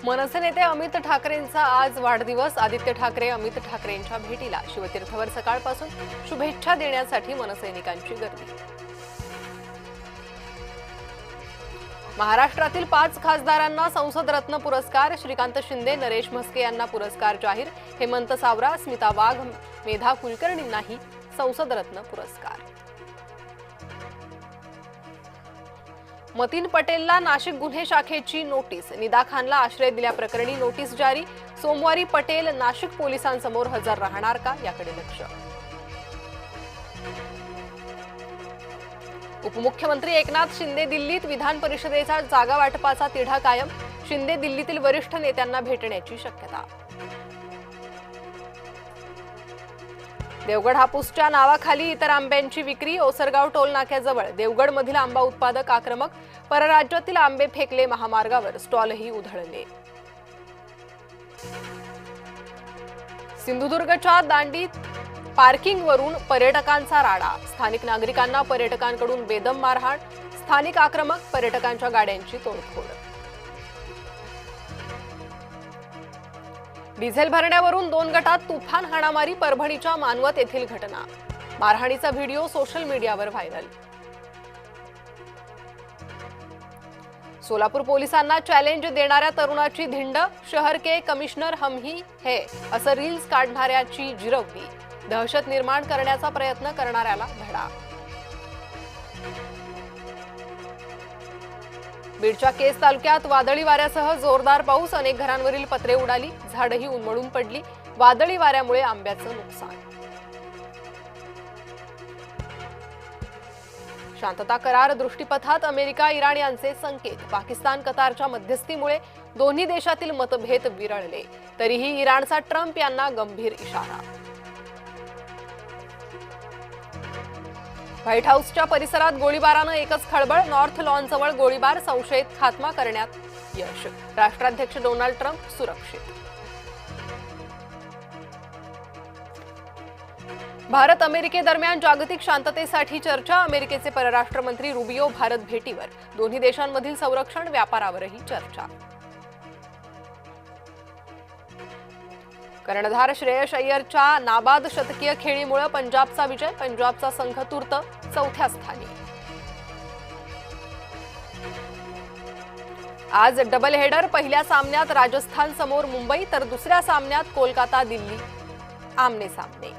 मनसे नेते अमित ठाकरेंचा आज वाढदिवस। आदित्य ठाकरे अमित ठाकरेंच्या भेटीला शिवतीर्थवर सकाळपासून शुभेच्छा देण्यासाठी मनसैनिकांची गर्दी। महाराष्ट्रातील 5 खासदारांना संसद रत्न पुरस्कार। श्रीकांत शिंदे, नरेश म्हस्के यांना पुरस्कार जाहीर। हेमंत सावरा, स्मिता वाघ, मेधा कुलकर्णींनाही संसद रत्न पुरस्कार। मतीन पटेलला नाशिक गुन्हे शाखेची नोटीस। निदा खानला आश्रय दिल्याप्रकरणी नोटीस जारी। सोमवारी पटेल नाशिक पोलिसांसमोर हजर राहणार का, याकडे लक्ष। उपमुख्यमंत्री एकनाथ शिंदे दिल्लीत। विधान परिषदेचा जागा वाटपाचा तिढा कायम। शिंदे दिल्लीतील वरिष्ठ नेत्यांना भेटण्याची शक्यता। देवगड हापूसच्या नावाखाली इतर आंब्यांची विक्री। ओसरगाव टोल नाक्याजवळ देवगडमधील आंबा उत्पादक आक्रमक। परराज्यातील आंबे फेकले महामार्गावर, स्टॉलही उधळले। सिंधुदुर्गच्या दांडीत पार्किंगवरून पर्यटकांचा राडा। स्थानिक नागरिकांना पर्यटकांकडून बेदम मारहाण। स्थानिक आक्रमक, पर्यटकांच्या गाड्यांची तोडफोड। डिझेल भरण्यावरून 2 गटात तुफान हाणामारी। परभणीच्या मानवत येथील घटना। मारहाणीचा व्हिडिओ सोशल मीडियावर व्हायरल। सोलापूर पोलिसांना चॅलेंज देणाऱ्या तरुणाची धिंड। शहर के कमिशनर हम ही है असं रील्स काढणाऱ्याची जिरवली। दहशत निर्माण करण्याचा प्रयत्न करणाऱ्याला धडा। बीडच्या केस तालुक्यात वादळी वाऱ्यासह जोरदार पाऊस। अनेक घरांवरील पत्रे उडाली, झाडही उन्मळून पडली। वादळी वाऱ्यामुळे आंब्याचं नुकसान। शांतता करार दृष्टीपथात अमेरिका इराण यांचे संकेत। पाकिस्तान कतारच्या मध्यस्थीमुळे दोन्ही देशातील मतभेद विरळले। तरीही इराणचा ट्रम्प यांना गंभीर इशारा। व्हाईट हाऊसच्या परिसरात गोळीबारानं एकच खळबळ। नॉर्थ लॉनजवळ गोळीबार, संशयित खात्मा करण्यात यश। राष्ट्राध्यक्ष डोनाल्ड ट्रम्प सुरक्षित। भारत अमेरिकेदरम्यान जागतिक शांततेसाठी चर्चा। अमेरिकेचे परराष्ट्र मंत्री रुबियो भारत भेटीवर। दोन्ही देशांमधील संरक्षण व्यापारावरही चर्चा। कर्णधार श्रेयस अय्यरच्या नाबाद शतकीय खेळीमुळे पंजाबचा विजय। पंजाबचा संघ तूर्त 4थ्या स्थानी। आज डबल हेडर। पहिल्या सामन्यात राजस्थान समोर मुंबई, तर दुसऱ्या सामन्यात कोलकाता दिल्ली आमने सामने।